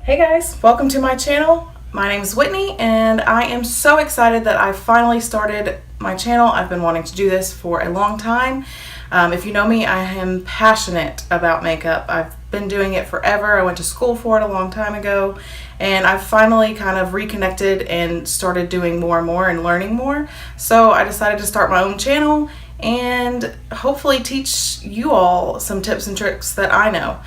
Hey guys, welcome to my channel. My name is Whitney and I am so excited that I finally started my channel. I've been wanting to do this for a long time. If you know me, I am passionate about makeup. I've been doing it forever. I went to school for it a long time ago and I've finally kind of reconnected and started doing more and more and learning more. So I decided to start my own channel and hopefully teach you all some tips and tricks that I know.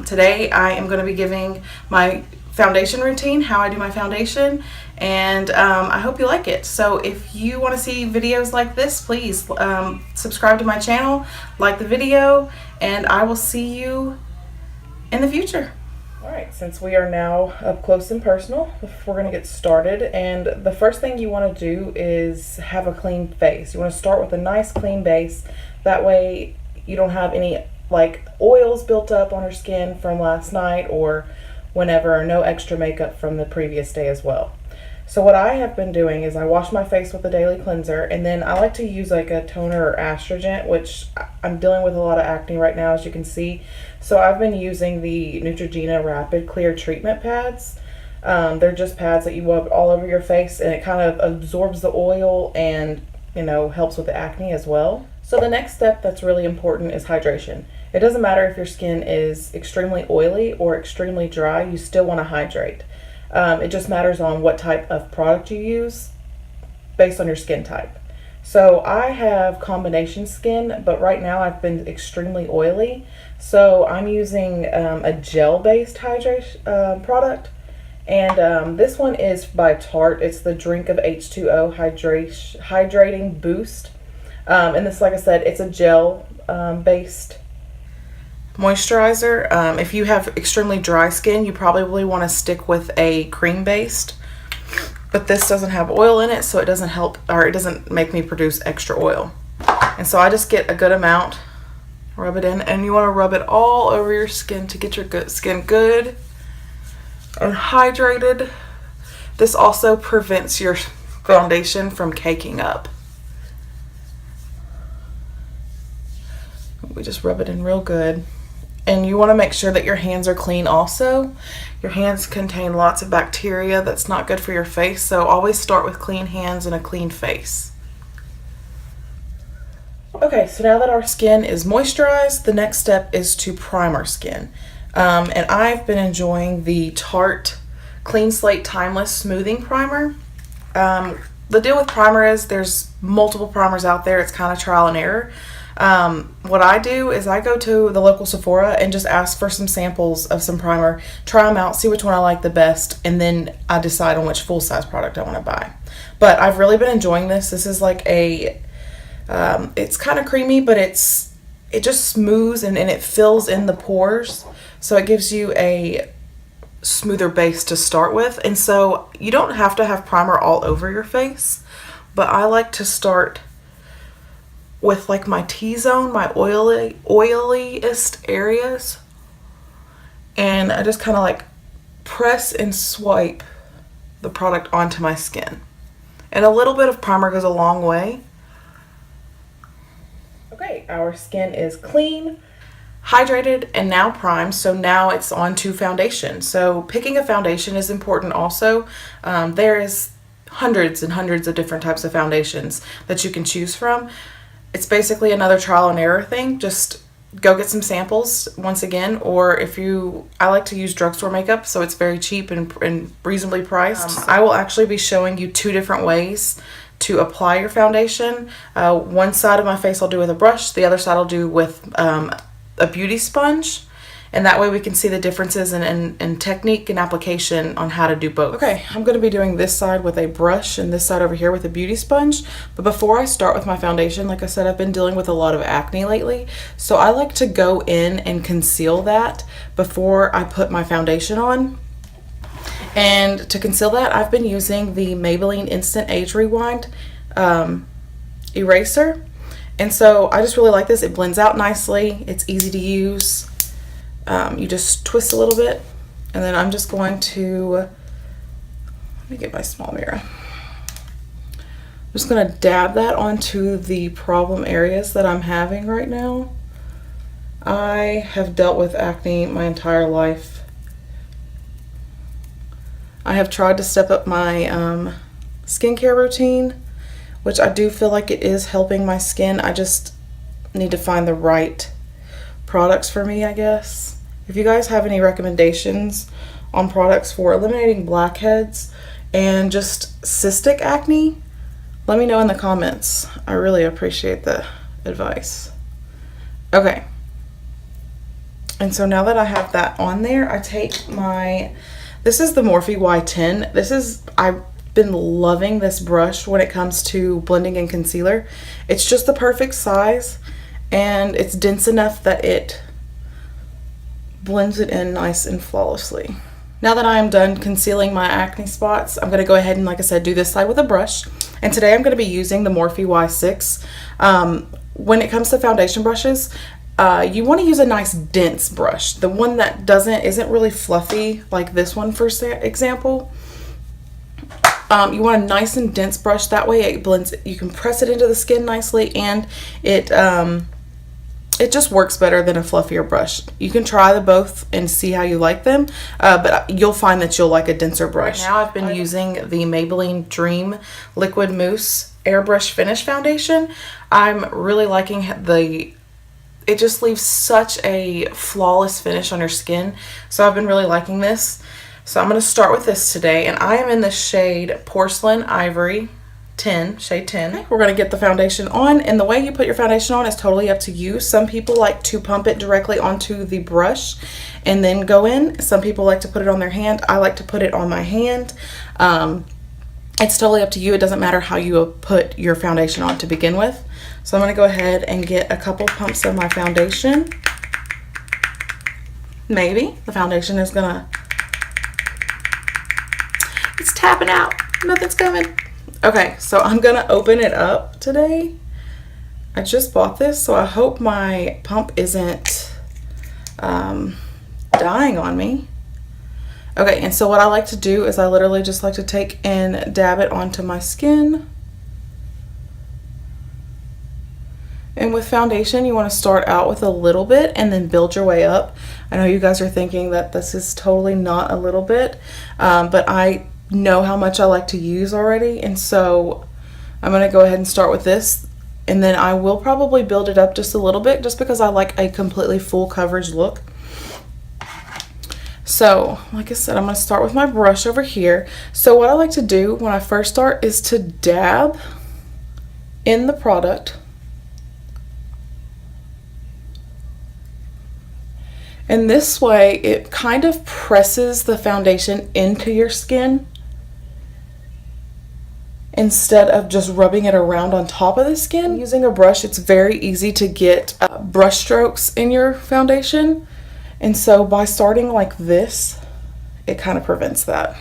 Today I am going to be giving my foundation routine, how I do my foundation, and I hope you like it. So if you want to see videos like this, please subscribe to my channel, like the video, and I will see you in the future. Alright, since we are now up close and personal, we're going to get started, and the first thing you want to do is have a clean face. You want to start with a nice clean base, that way you don't have any like oils built up on your skin from last night or whenever, or no extra makeup from the previous day as well. So what I have been doing is I wash my face with a daily cleanser, and then I like to use like a toner or astringent, which I'm dealing with a lot of acne right now, as you can see. So I've been using the Neutrogena Rapid Clear Treatment Pads. They're just pads that you rub all over your face, and it kind of absorbs the oil and, you know, helps with the acne as well. So the next step that's really important is hydration. It doesn't matter if your skin is extremely oily or extremely dry, you still want to hydrate. It just matters on what type of product you use based on your skin type. So I have combination skin, but right now I've been extremely oily. So I'm using a gel-based hydration product. And this one is by Tarte. It's the Drink of H2O Hydrating Boost. And this, like I said, it's a gel-based moisturizer. If you have extremely dry skin, you probably want to stick with a cream based, but this doesn't have oil in it, so it doesn't help, or it doesn't make me produce extra oil. And so I just get a good amount, rub it in, and you want to rub it all over your skin to get your skin good and hydrated. This also prevents your foundation from caking up. We just rub it in real good. And you want to make sure that your hands are clean also. Your hands contain lots of bacteria that's not good for your face, so always start with clean hands and a clean face. Okay, so now that our skin is moisturized, the next step is to prime our skin. And I've been enjoying the Tarte Clean Slate Timeless Smoothing Primer. The deal with primer is there's multiple primers out there. It's kind of trial and error. What I do is I go to the local Sephora and just ask for some samples of some primer, try them out, see which one I like the best, and then I decide on which full-size product I want to buy. But I've really been enjoying this. This is like a, it's kind of creamy, but it just smooths and it fills in the pores, so it gives you a smoother base to start with. And so you don't have to have primer all over your face, but I like to start with like my T-zone, my oiliest areas, and I just kind of like press and swipe the product onto my skin, and a little bit of primer goes a long way. Okay, our skin is clean, hydrated, and now primed, so now it's on to foundation. So picking a foundation is important also. There is hundreds and hundreds of different types of foundations that you can choose from. It's basically another trial and error thing. Just go get some samples once again, or I like to use drugstore makeup, so it's very cheap and reasonably priced. I will actually be showing you two different ways to apply your foundation. One side of my face I'll do with a brush, the other side I'll do with a beauty sponge. And that way we can see the differences in technique and application on how to do both. Okay, I'm going to be doing this side with a brush and this side over here with a beauty sponge. But before I start with my foundation, like I said, I've been dealing with a lot of acne lately. So I like to go in and conceal that before I put my foundation on. And to conceal that, I've been using the Maybelline Instant Age Rewind eraser. And so I just really like this. It blends out nicely. It's easy to use. You just twist a little bit, and then I'm just going to, let me get my small mirror. I'm just going to dab that onto the problem areas that I'm having right now. I have dealt with acne my entire life, I have tried to step up my skincare routine, which I do feel like it is helping my skin. I just need to find the right products for me, I guess. If you guys have any recommendations on products for eliminating blackheads and just cystic acne, let me know in the comments. I really appreciate the advice. Okay. And so now that I have that on there, I take this is the Morphe Y10. I've been loving this brush when it comes to blending and concealer. It's just the perfect size and it's dense enough that it blends it in nice and flawlessly. Now that I am done concealing my acne spots, I'm going to go ahead and, like I said, do this side with a brush. And today I'm going to be using the Morphe Y6. When it comes to foundation brushes, you want to use a nice dense brush. The one that isn't really fluffy like this one, for example. You want a nice and dense brush. That way it blends. You can press it into the skin nicely, and it just works better than a fluffier brush. You can try the both and see how you like them, but you'll find that you'll like a denser brush. Right now I've been using the Maybelline Dream Liquid Mousse Airbrush Finish Foundation. I'm really liking it just leaves such a flawless finish on your skin. So I've been really liking this. So I'm going to start with this today, and I am in the shade Porcelain Ivory 10, shade 10. Okay, we're going to get the foundation on, and the way you put your foundation on is totally up to you. Some people like to pump it directly onto the brush and then go in. Some people like to put it on their hand. I like to put it on my hand. It's totally up to you. It doesn't matter how you put your foundation on to begin with. So I'm going to go ahead and get a couple pumps of my foundation. Maybe the foundation is gonna, it's tapping out. Nothing's coming. Okay, so I'm gonna open it up today. I just bought this, so I hope my pump isn't dying on me. Okay, and so what I like to do is I literally just like to take and dab it onto my skin. And with foundation, you want to start out with a little bit and then build your way up. I know you guys are thinking that this is totally not a little bit, but I know how much I like to use already, and so I'm going to go ahead and start with this, and then I will probably build it up just a little bit just because I like a completely full coverage look. So like I said, I'm going to start with my brush over here. So what I like to do when I first start is to dab in the product, and this way it kind of presses the foundation into your skin instead of just rubbing it around on top of the skin. Using a brush, it's very easy to get brush strokes in your foundation, and so by starting like this, it kind of prevents that.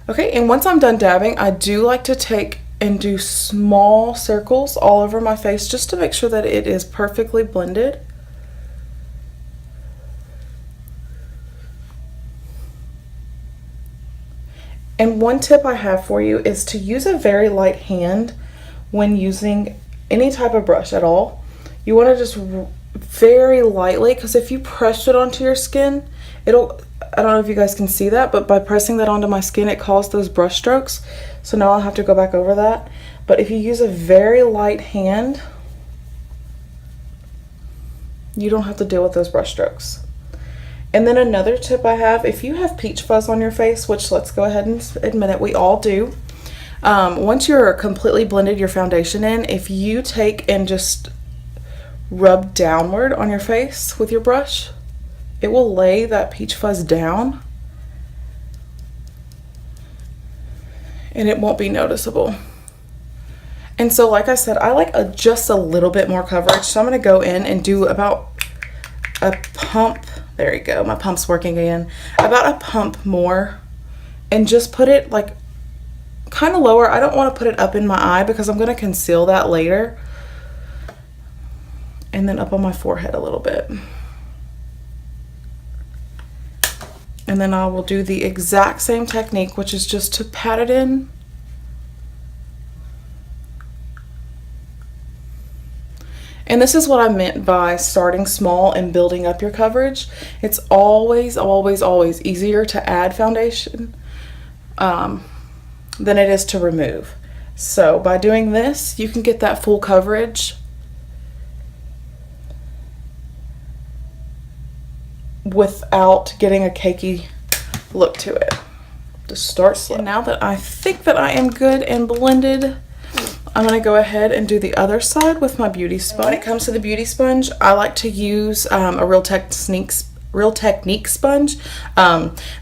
Okay, and once I'm done dabbing, I do like to take and do small circles all over my face just to make sure that it is perfectly blended. And one tip I have for you is to use a very light hand when using any type of brush at all. You want to just very lightly, because if you press it onto your skin, I don't know if you guys can see that, but by pressing that onto my skin, it caused those brush strokes. So now I'll have to go back over that. But if you use a very light hand, you don't have to deal with those brush strokes. And then another tip I have, if you have peach fuzz on your face, which let's go ahead and admit it, we all do. Once you're completely blended your foundation in, if you take and just rub downward on your face with your brush, it will lay that peach fuzz down and it won't be noticeable. And so like I said, I like just a little bit more coverage, so I'm going to go in and do about a pump. There you go, my pump's working again. About a pump more, and just put it like kind of lower. I don't want to put it up in my eye because I'm going to conceal that later. And then up on my forehead a little bit. And then I will do the exact same technique, which is just to pat it in. And this is what I meant by starting small and building up your coverage. It's always, always, always easier to add foundation than it is to remove. So by doing this, you can get that full coverage without getting a cakey look to it. Just start slow. And now that I think that I am good and blended, I'm going to go ahead and do the other side with my beauty sponge. When it comes to the beauty sponge, I like to use a Real Technique sponge.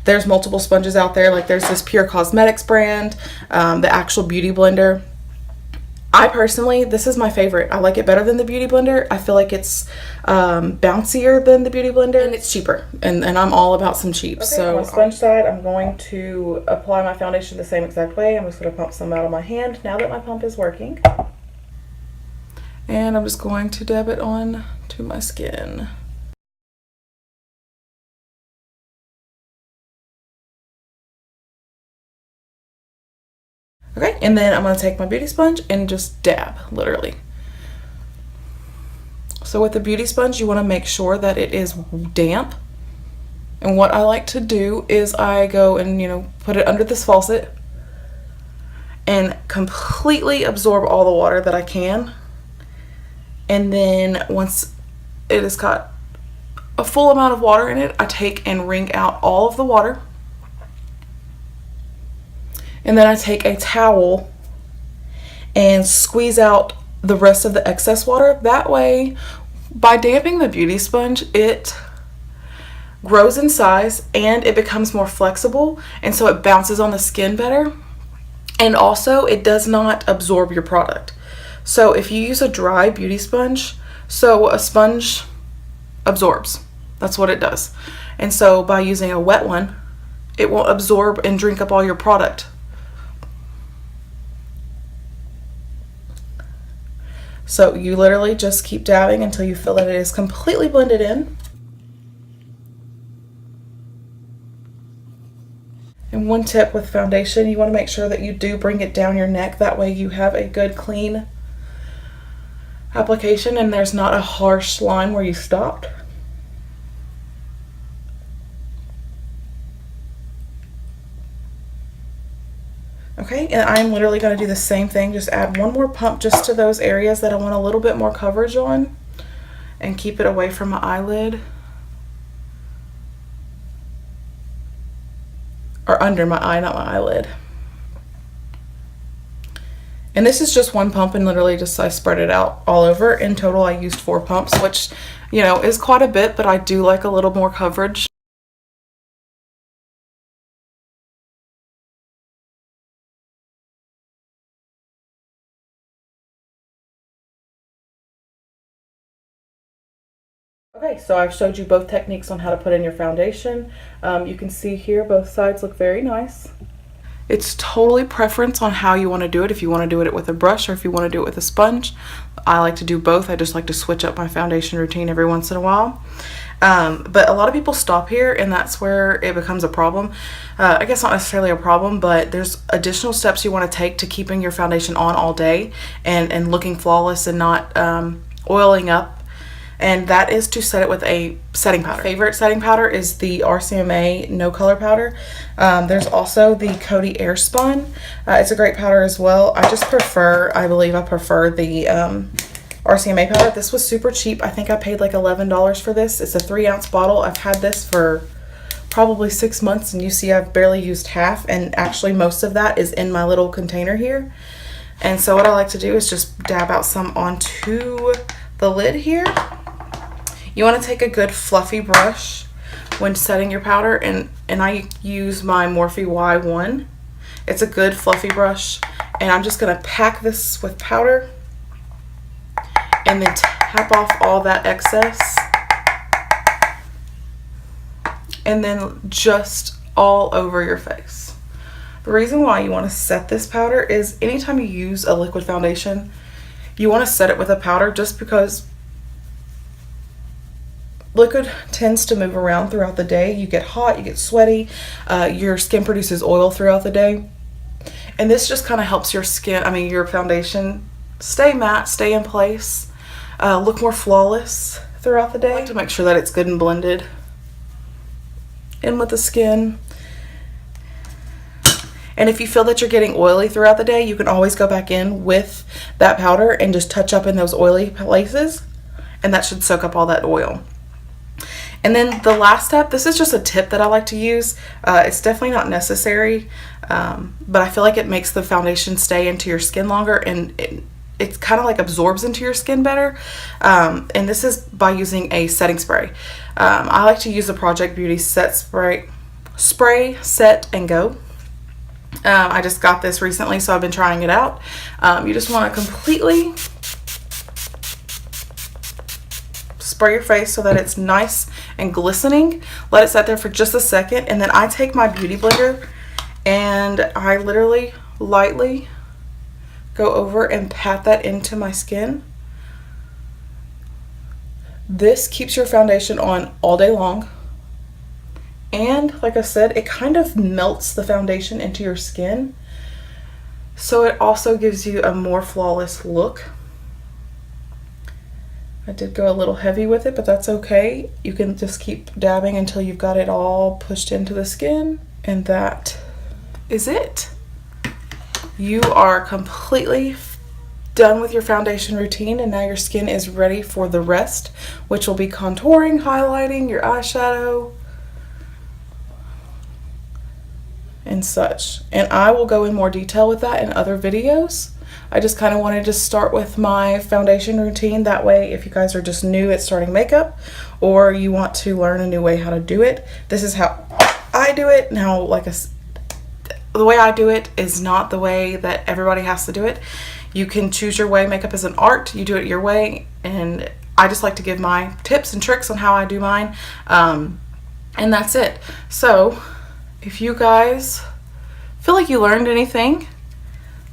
There's multiple sponges out there. Like there's this Pure Cosmetics brand, the actual Beauty Blender. I personally, this is my favorite. I like it better than the Beauty Blender. I feel like it's bouncier than the Beauty Blender, and it's cheaper. And I'm all about some cheap. Okay, so on the sponge side, I'm going to apply my foundation the same exact way. I'm just going to pump some out of my hand now that my pump is working. And I'm just going to dab it on to my skin. Okay, and then I'm going to take my beauty sponge and just dab, literally. So with the beauty sponge, you want to make sure that it is damp. And what I like to do is I go and, put it under this faucet and completely absorb all the water that I can. And then once it has got a full amount of water in it, I take and wring out all of the water. And then I take a towel and squeeze out the rest of the excess water. That way, by damping the beauty sponge, it grows in size and it becomes more flexible. And so it bounces on the skin better. And also, it does not absorb your product. So if you use a dry beauty sponge, so a sponge absorbs. That's what it does. And so by using a wet one, it won't absorb and drink up all your product. So you literally just keep dabbing until you feel that it is completely blended in. And one tip with foundation, you want to make sure that you do bring it down your neck. That way you have a good clean application and there's not a harsh line where you stopped. Okay, and I'm literally going to do the same thing, just add one more pump just to those areas that I want a little bit more coverage on and keep it away from my eyelid. Or under my eye, not my eyelid. And this is just one pump and literally just I spread it out all over. In total, I used 4 pumps, which, is quite a bit, but I do like a little more coverage. Okay, so I've showed you both techniques on how to put in your foundation. You can see here both sides look very nice. It's totally preference on how you want to do it. If you want to do it with a brush or if you want to do it with a sponge. I like to do both. I just like to switch up my foundation routine every once in a while. But a lot of people stop here and that's where it becomes a problem. I guess not necessarily a problem, but there's additional steps you want to take to keeping your foundation on all day and looking flawless and not oiling up. And that is to set it with a setting powder. My favorite setting powder is the RCMA No Color Powder. There's also the Coty Airspun. It's a great powder as well. I believe I prefer the RCMA powder. This was super cheap. I think I paid like $11 for this. It's a 3-ounce bottle. I've had this for probably 6 months and you see I've barely used half, and actually most of that is in my little container here. And so what I like to do is just dab out some onto the lid here. You want to take a good fluffy brush when setting your powder, and I use my Morphe Y1. It's a good fluffy brush, and I'm just going to pack this with powder and then tap off all that excess, and then just all over your face. The reason why you want to set this powder is anytime you use a liquid foundation, you want to set it with a powder just because liquid tends to move around throughout the day. You get hot, you get sweaty, your skin produces oil throughout the day. And this just kind of helps your skin, your foundation stay matte, stay in place. look more flawless throughout the day. I like to make sure that it's good and blended in with the skin. And if you feel that you're getting oily throughout the day, you can always go back in with that powder and just touch up in those oily places, and that should soak up all that oil. And then the last step, this is just a tip that I like to use. It's definitely not necessary, but I feel like it makes the foundation stay into your skin longer, and it kind of like absorbs into your skin better. And this is by using a setting spray. I like to use the Project Beauty Set Spray, Set and Go. I just got this recently, so I've been trying it out. You just want to completely spray your face so that it's nice and glistening. Let it sit there for just a second, and then I take my beauty blender and I literally lightly go over and pat that into my skin. This keeps your foundation on all day long. And like I said, it kind of melts the foundation into your skin. So it also gives you a more flawless look. I did go a little heavy with it, but that's okay. You can just keep dabbing until you've got it all pushed into the skin. And that is it. You are completely done with your foundation routine, and now your skin is ready for the rest, which will be contouring, highlighting, your eyeshadow, and such. And I will go in more detail with that in other videos. I just kind of wanted to start with my foundation routine. That way, if you guys are just new at starting makeup, or you want to learn a new way how to do it, this is how I do it. Now, the way I do it is not the way that everybody has to do it. You can choose your way. Makeup is an art. You do it your way. And I just like to give my tips and tricks on how I do mine. And that's it. So if you guys feel like you learned anything,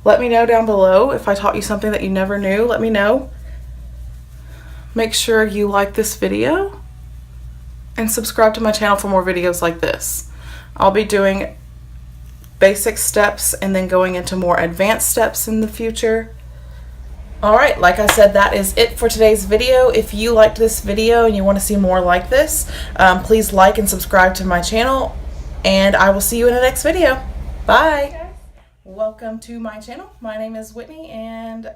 let me know down below. If I taught you something that you never knew, let me know. Make sure you like this video and subscribe to my channel for more videos like this. I'll be doing basic steps and then going into more advanced steps in the future. Alright, like I said, that is it for today's video. If you liked this video and you want to see more like this, please like and subscribe to my channel, and I will see you in the next video. Bye! Hey guys. Welcome to my channel. My name is Whitney, and